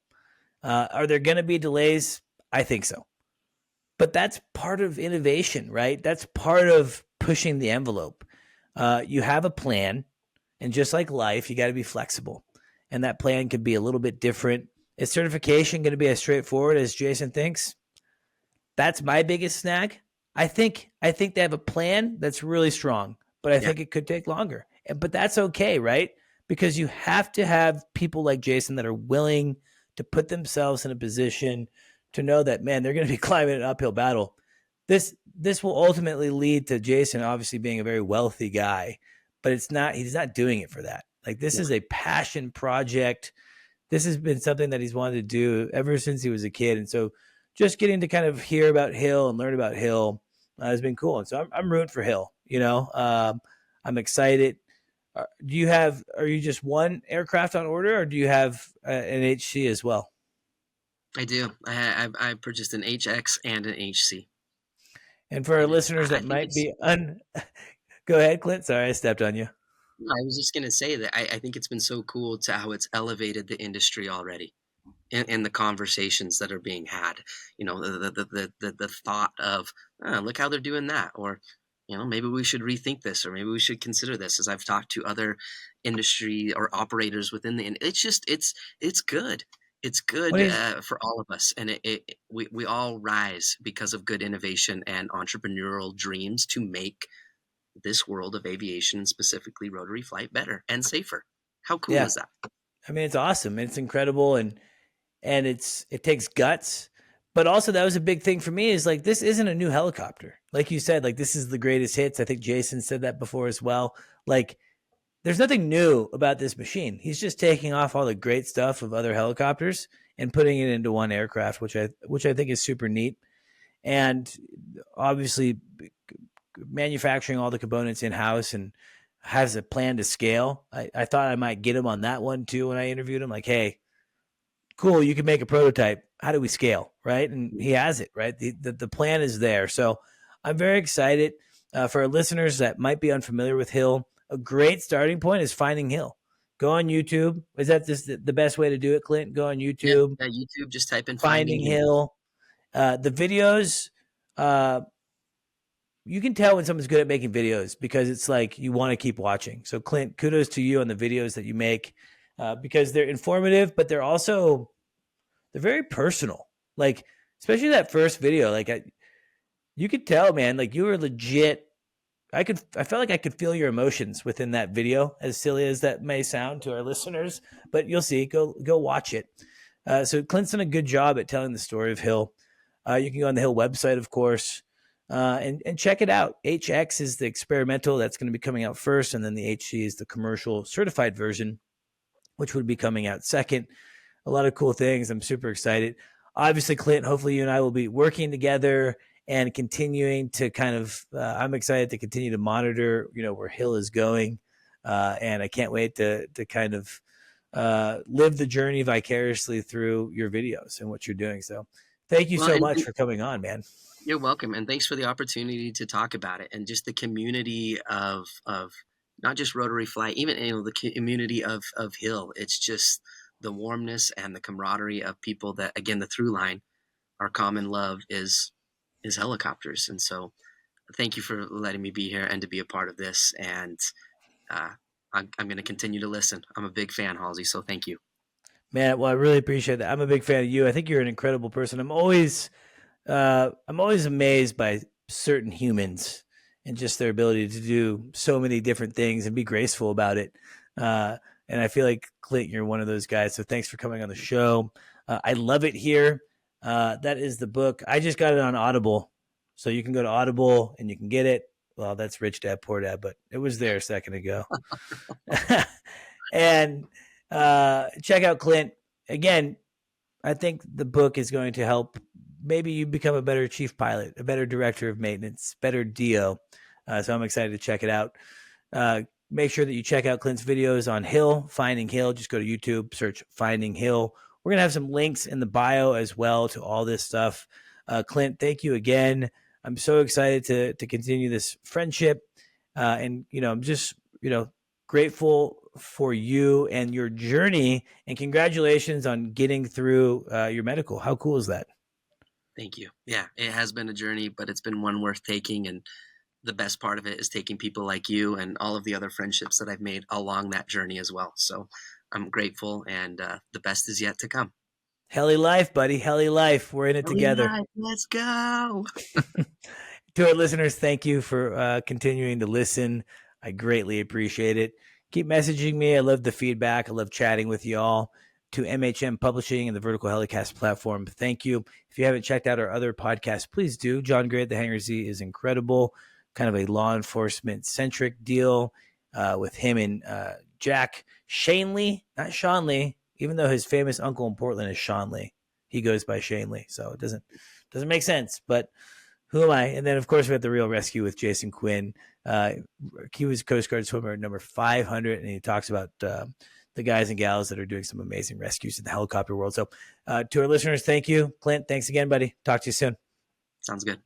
Are there going to be delays? I think so. But that's part of innovation, right? That's part of pushing the envelope. You have a plan, and just like life, you got to be flexible. And that plan could be a little bit different. Is certification going to be as straightforward as Jason thinks? That's my biggest snag. I think they have a plan that's really strong, but I think it could take longer. But that's okay, right? Because you have to have people like Jason that are willing to put themselves in a position to know that, man, they're going to be climbing an uphill battle. This will ultimately lead to Jason obviously being a very wealthy guy, but he's not doing it for that. Like, this is a passion project. This has been something that he's wanted to do ever since he was a kid. And so just getting to kind of hear about Hill and learn about Hill has been cool. And so I'm rooting for Hill, I'm excited. Are you just one aircraft on order, or do you have an HC as well? I do. I purchased an HX and an HC. And for our listeners that might be go ahead, Clint. Sorry, I stepped on you. No, I was just going to say that I think it's been so cool to how it's elevated the industry already in the conversations that are being had. The thought of, look how they're doing that, or, maybe we should rethink this, or maybe we should consider this. As I've talked to other industry or operators within it's good. It's good for all of us. And we all rise because of good innovation and entrepreneurial dreams to make this world of aviation, specifically rotary flight, better and safer. How cool is that? I mean, it's awesome. It's incredible. And it takes guts, but also that was a big thing for me, is like, this isn't a new helicopter. Like you said, like, this is the greatest hits. I think Jason said that before as well. Like, there's nothing new about this machine. He's just taking off all the great stuff of other helicopters and putting it into one aircraft, which I think is super neat. And obviously manufacturing all the components in-house and has a plan to scale. I thought I might get him on that one too when I interviewed him. Like, hey, cool, you can make a prototype. How do we scale, right? And he has it, right? The plan is there. So I'm very excited. For our listeners that might be unfamiliar with Hill, a great starting point is finding Hill. Go on YouTube. Is that just the best way to do it, Clint? Go on YouTube. Yeah, YouTube, just type in Finding Hill. The videos, you can tell when someone's good at making videos because it's like you want to keep watching. So Clint, kudos to you on the videos that you make, because they're informative, but they're very personal. Like, especially that first video, like you could tell, man, like you were legit. I felt like I could feel your emotions within that video, as silly as that may sound to our listeners, but you'll see. Go watch it. So Clint's done a good job at telling the story of Hill. You can go on the Hill website, of course, and check it out. HX is the experimental that's going to be coming out first, and then the HC is the commercial certified version, which would be coming out second. A lot of cool things. I'm super excited. Obviously, Clint, hopefully you and I will be working together and continuing to kind of, I'm excited to continue to monitor, where Hill is going. And I can't wait to kind of live the journey vicariously through your videos and what you're doing. So thank you so much for coming on, man. You're welcome. And thanks for the opportunity to talk about it, and just the community of not just rotary flight, even, the community of Hill. It's just the warmness and the camaraderie of people that, again, the through line, our common love is helicopters. And so thank you for letting me be here and to be a part of this. And I'm going to continue to listen. I'm a big fan, Halsey. So thank you. Man, well, I really appreciate that. I'm a big fan of you. I think you're an incredible person. I'm always amazed by certain humans and just their ability to do so many different things and be graceful about it. And I feel like, Clint, you're one of those guys. So thanks for coming on the show. I love it here. That is the book. I just got it on Audible. So you can go to Audible and you can get it. Well, that's Rich Dad, Poor Dad, but it was there a second ago. And check out Clint. Again, I think the book is going to help maybe you become a better chief pilot, a better director of maintenance, better DO. So I'm excited to check it out. Make sure that you check out Clint's videos on Hill, Finding Hill. Just go to YouTube, search Finding Hill. We're going to have some links in the bio as well to all this stuff. Clint, thank you again. I'm so excited to continue this friendship. And, I'm just, grateful for you and your journey, and congratulations on getting through your medical. How cool is that? Thank you. Yeah, it has been a journey, but it's been one worth taking. And the best part of it is taking people like you and all of the other friendships that I've made along that journey as well. So I'm grateful, and the best is yet to come. Heli life, buddy. Heli life. We're in it together. Life. Let's go. To our listeners, thank you for continuing to listen. I greatly appreciate it. Keep messaging me. I love the feedback. I love chatting with y'all. To MHM Publishing and the Vertical Helicast platform, thank you. If you haven't checked out our other podcasts, please do. John Gray at the Hangar Z is incredible. Kind of a law enforcement centric deal with him and Jack Shanley, not Sean Lee, even though his famous uncle in Portland is Sean Lee. He goes by Shane Lee, so it doesn't make sense. But who am I? And then, of course, we have The Real Rescue with Jason Quinn. He was Coast Guard swimmer number 500, and he talks about the guys and gals that are doing some amazing rescues in the helicopter world. So to our listeners, thank you. Clint, thanks again, buddy. Talk to you soon. Sounds good.